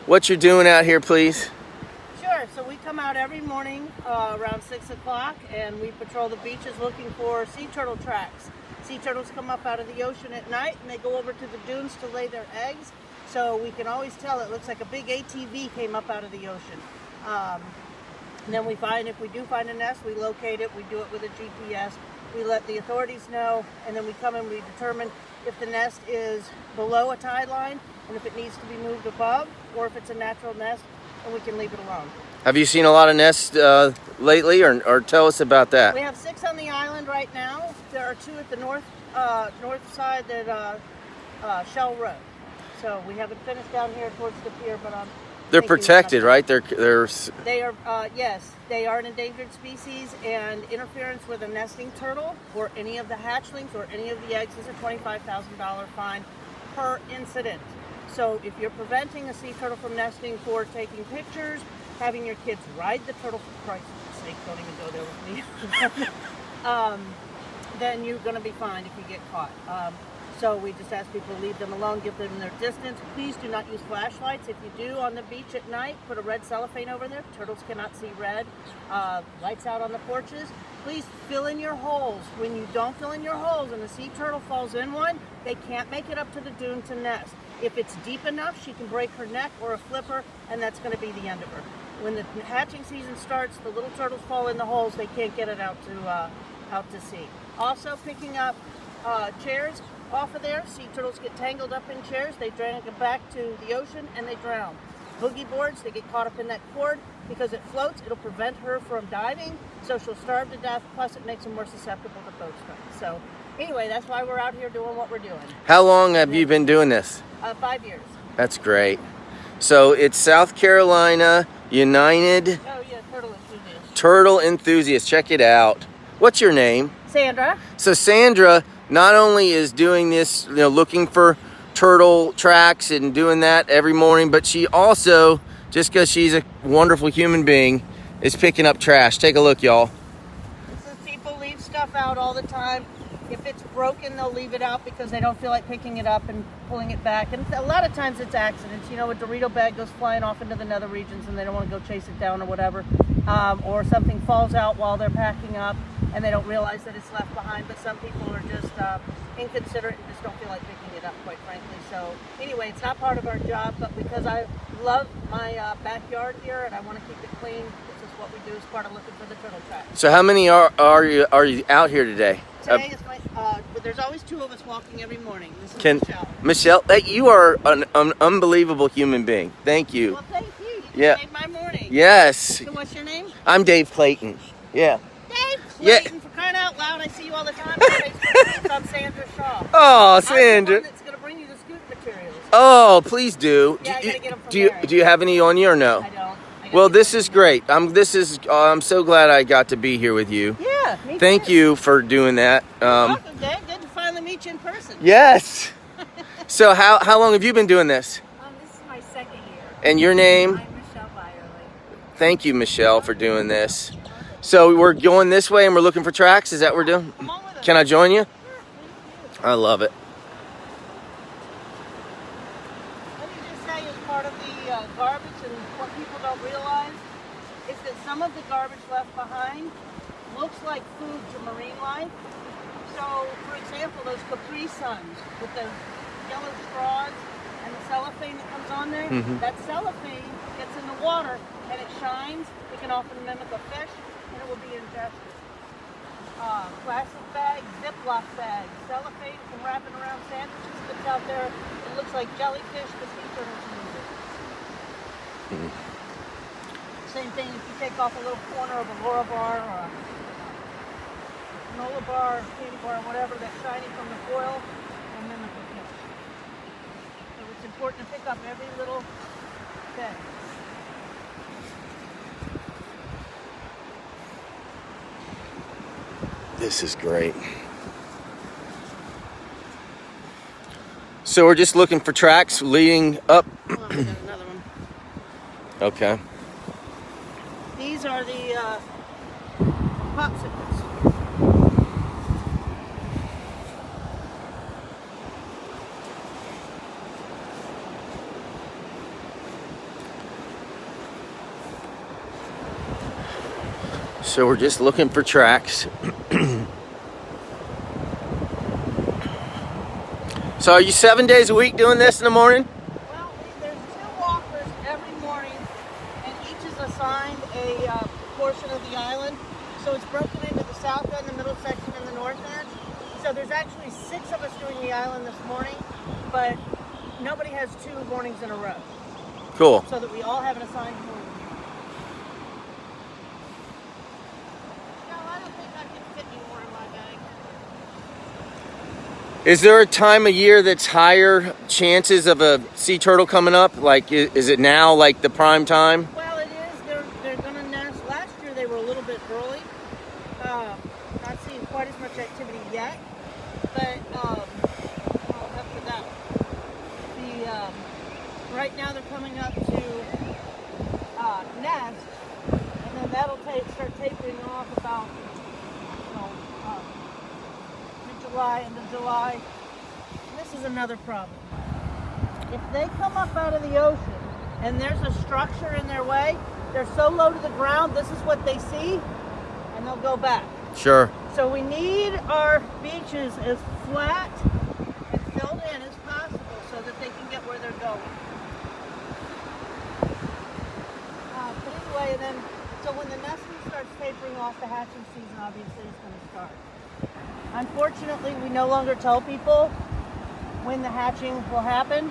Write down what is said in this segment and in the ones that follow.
what you're doing out here, please? Sure. So we come out every morning around 6 o'clock and we patrol the beaches looking for sea turtle tracks. Sea turtles come up out of the ocean at night and they go over to the dunes to lay their eggs. So we can always tell it looks like a big ATV came up out of the ocean. And then if we do find a nest, we locate it, we do it with a GPS, we let the authorities know, and then we come and we determine if the nest is below a tide line and if it needs to be moved above, or if it's a natural nest, and we can leave it alone. Have you seen a lot of nests lately, or tell us about that? We have 6 on the island right now. There are 2 at the north side at Shell Road. So we haven't finished down here towards the pier, but they're protected, right? They are yes, they are an endangered species, and interference with a nesting turtle or any of the hatchlings or any of the eggs is a $25,000 fine per incident. So if you're preventing a sea turtle from nesting for taking pictures, having your kids ride the turtle, for Christ's sake, don't even go there with me, then you're going to be fined if you get caught. So we just ask people to leave them alone, give them their distance. Please do not use flashlights. If you do on the beach at night, put a red cellophane over there. Turtles cannot see red. Lights out on the porches. Please fill in your holes. When you don't fill in your holes and the sea turtle falls in one, they can't make it up to the dune to nest. If it's deep enough, she can break her neck or a flipper, and that's going to be the end of her. When the hatching season starts, the little turtles fall in the holes. They can't get it out to sea. Also, picking up chairs off of there. Sea turtles get tangled up in chairs. They drag them back to the ocean, and they drown. Boogie boards, they get caught up in that cord because it floats. It'll prevent her from diving, so she'll starve to death. Plus, it makes them more susceptible to boat strikes. So, anyway, that's why we're out here doing what we're doing. How long have you been doing this? 5 years. That's great. So it's South Carolina United Oh yeah, turtle enthusiast. Turtle Enthusiast. Check it out. What's your name? Sandra. So Sandra not only is doing this, looking for turtle tracks and doing that every morning, but she also, just because she's a wonderful human being, is picking up trash. Take a look, y'all. People leave stuff out all the time. If it's broken, they'll leave it out because they don't feel like picking it up and pulling it back. And a lot of times it's accidents. A Dorito bag goes flying off into the nether regions and they don't want to go chase it down or whatever. Or something falls out while they're packing up and they don't realize that it's left behind. But some people are just inconsiderate and just don't feel like picking it up, quite frankly. So anyway, it's not part of our job, but because I love my backyard here and I want to keep it clean, this is what we do as part of looking for the turtle track. So how many are you out here today? Today is but there's always 2 of us walking every morning. This is Michelle, you are an unbelievable human being. Thank you. Well, thank you. You Yeah. made my morning. Yes. So what's your name? I'm Dave Clayton. Yeah. Dave Yeah. Clayton, for crying out loud. I see you all the time on Facebook. I'm Sandra Shaw. Oh, I'm the Sandra. one that's going to bring you the S.C.U.T.E materials. Oh, please do. Yeah, I gotta get 'em from do you Mary. do you have any on you or no? I don't. Well, this is great. I'm so glad I got to be here with you. Yeah, me Thank too. you for doing that. Welcome, Dave. Good to finally meet you in person. Yes. So how long have you been doing this? This is my 2nd year. And your name? I'm Michelle Byerly. Thank you, Michelle, for doing this. So we're going this way and we're looking for tracks. Is that what we're doing? Come on with us. Can I join you? I love it. Let me just tell you, as part of the garbage and what people don't realize is that some of the garbage left behind looks like food to marine life. So, for example, those Capri Suns with the yellow straws and the cellophane that comes on there, that cellophane gets in the water and it shines. It can often mimic a fish and it will be ingested. Plastic bags, Ziploc bags, cellophane from wrapping around sandwiches that's out there. It looks like jellyfish, the sea turtles use it. Same thing if you take off a little corner of a Laura bar or a granola bar, candy bar, whatever, that's shiny from the foil, and then the fish. So it's important to pick up every little thing. This is great. So we're just looking for tracks leading up. Oh, I got another one. Okay. These are the popsicles. So we're just looking for tracks. So are you 7 days a week doing this in the morning? Well, there's 2 walkers every morning, and each is assigned a portion of the island. So it's broken into the south end, the middle section, and the north end. So there's actually 6 of us doing the island this morning, but nobody has 2 mornings in a row. Cool. So that we all have an assigned morning. No, I don't think I can fit any more in my bag. Is there a time of year that's higher chances of a sea turtle coming up? Like, is it now like the prime time? Well, it is. They're going to nest. Last year they were a little bit early. Not seeing quite as much activity yet, but after that, right now they're coming up to nest, and then that'll start tapering off about mid-July, end of July. And this is another problem. If they come up out of the ocean and there's a structure in their way, they're so low to the ground, this is what they see, and they'll go back. Sure. So we need our beaches as flat and filled in as possible so that they can get where they're going. But anyway, and then, so when the nesting starts tapering off, the hatching season obviously is going to start. Unfortunately, we no longer tell people when the hatching will happen.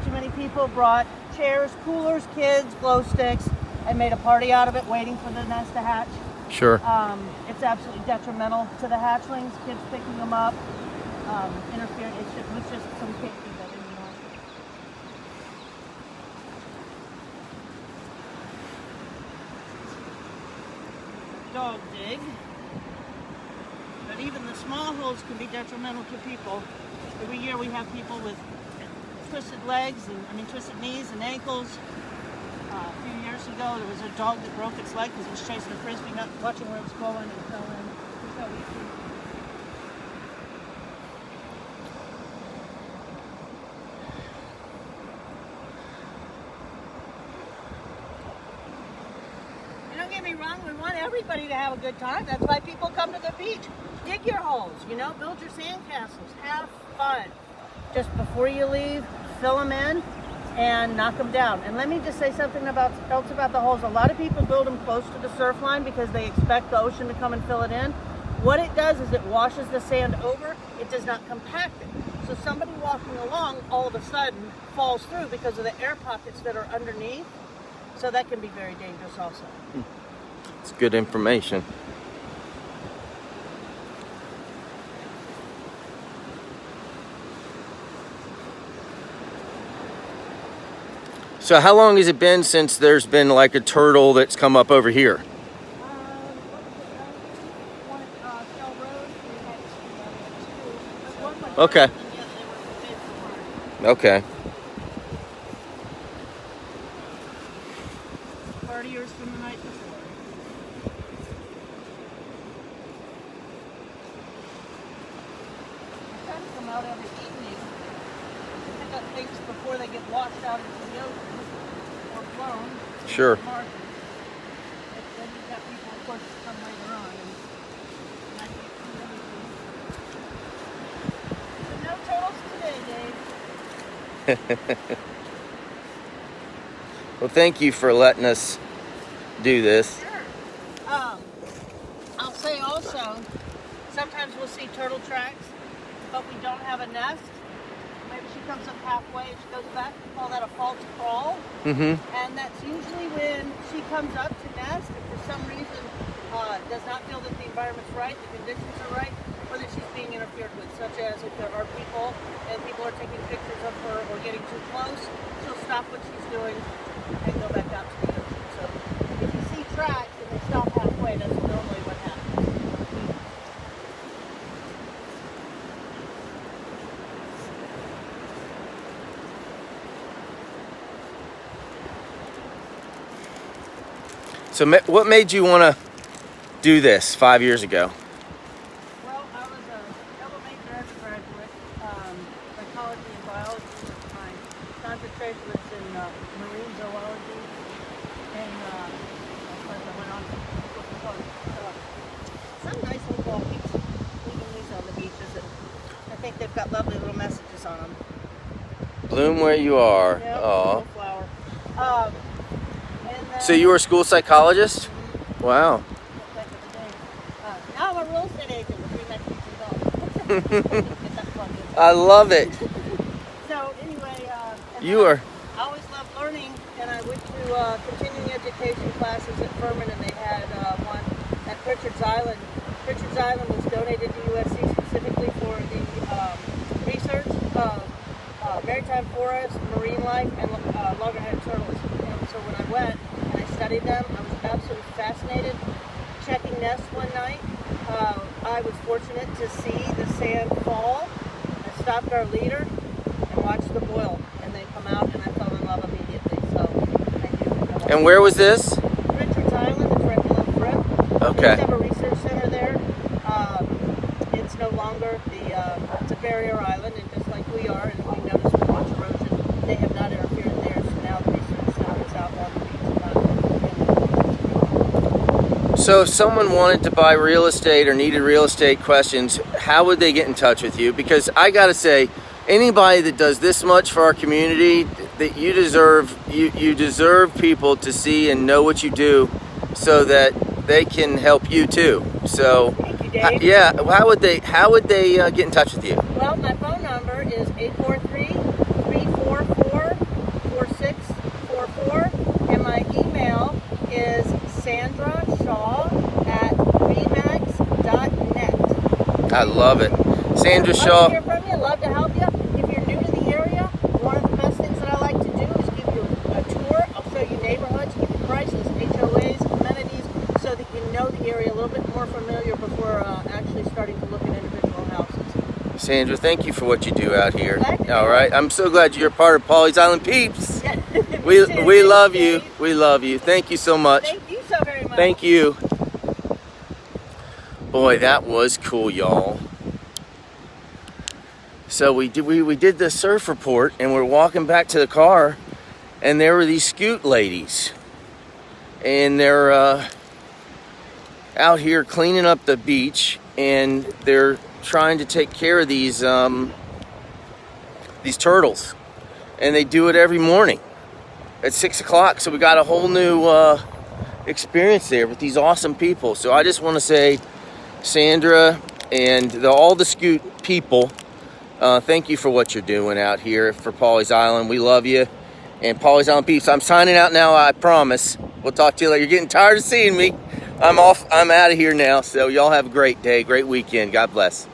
Too many people brought chairs, coolers, kids, glow sticks, and made a party out of it, waiting for the nest to hatch. Sure. It's absolutely detrimental to the hatchlings, kids picking them up, interfering. It was just some candy that didn't know. Dog dig. But even the small holes can be detrimental to people. Every year we have people with twisted legs, twisted knees and ankles. A few years ago, there was a dog that broke its leg because it was chasing a frisbee, not watching where it was going, and fell in. Here's how we see. And don't get me wrong, we want everybody to have a good time. That's why people come to the beach. Dig your holes, build your sand castles, have fun. Just before you leave, fill them in and knock them down. And let me just say something else about the holes. A lot of people build them close to the surf line because they expect the ocean to come and fill it in. What it does is it washes the sand over. It does not compact it. So somebody walking along all of a sudden falls through because of the air pockets that are underneath. So that can be very dangerous also. It's good information. So how long has it been since there's been like a turtle that's come up over here? Okay. Okay. Partiers from the night before. I try to come out every evening and pick up things before they get washed out into the ocean or flown. Sure. Then you've got people, of course, that come later on and I can't see everything. So no turtles today, Dave. Well, thank you for letting us do this. Sure. I'll say also, sometimes we'll see turtle tracks, but we don't have a nest. Maybe she comes up halfway and she goes back. We call that a false crawl. Mm-hmm. And that's usually when she comes up to nest and for some reason does not feel that the environment's right, the conditions are right, or that she's being interfered with, such as if there are people and people are taking pictures of her or getting too close, she'll stop what she's doing and go back out to the ocean. So if you see tracks and they stop halfway, that's normally what happens. So what made you want to do this 5 years ago? Well, I was a double major undergraduate, psychology and biology. My concentration was in marine zoology, and of course I went on to on them. Bloom where you are. Yep, Aw. little flower. And then, So you were a school psychologist? Wow. now I'm a real estate agent with Remax Beach. I love it. So anyway, and You then are. I always loved learning, and I went to continuing education classes at Furman, and they had one at Pritchard's Island. Pritchard's Island was donated to USC specifically for the research of maritime forests, marine life, and loggerhead turtles. And so when I went and I studied them, I was absolutely fascinated. Checking nests one night, I was fortunate to see the sand fall. I stopped our leader and watched them boil, and they come out, and I fell in love immediately. So I knew. And where was this? Pritchard's Island, it's right below Fripp. Okay. They used to have a research center there. It's no longer it's a barrier island, and just like we are, and we noticed with much erosion, they have not interfered there. So now the research center is out on the beach. So if someone wanted to buy real estate or needed real estate questions, how would they get in touch with you? Because I gotta say, anybody that does this much for our community, that you deserve people to see and know what you do, so that they can help you too. So Thank you, Dave. yeah, how would they get in touch with you? Well, my phone number is 843-344-4644, and my email is Sandra Shaw at remax.net. I love it. Sandra Love Shaw. to hear from you. Love to help you. If you're new to the area, one of the best things that I like to do is give you a tour. I'll show you neighborhoods, give you prices, HOAs, amenities, so that you know the area a little bit more familiar before actually starting to look at individual houses. Sandra, thank you for what you do out here. Glad to All do right, it. I'm so glad you're part of Pawleys Island Peeps. We Me too. we Thanks, love you. Dave. We love you. Thank you so much. Thank you so very much. Thank you. Boy, that was cool, y'all. So we did the surf report, and we're walking back to the car, and there were these S.C.U.T.E ladies, and they're out here cleaning up the beach, and they're trying to take care of these turtles, and they do it every morning at 6 o'clock. So we got a whole new experience there with these awesome people. So I just want to say, Sandra and all the S.C.U.T.E people, thank you for what you're doing out here for Pawleys Island. We love you. And Pawleys Island Peeps, I'm signing out now, I promise. We'll talk to you later. You're getting tired of seeing me. I'm off. I'm out of here now. So y'all have a great day, great weekend. God bless.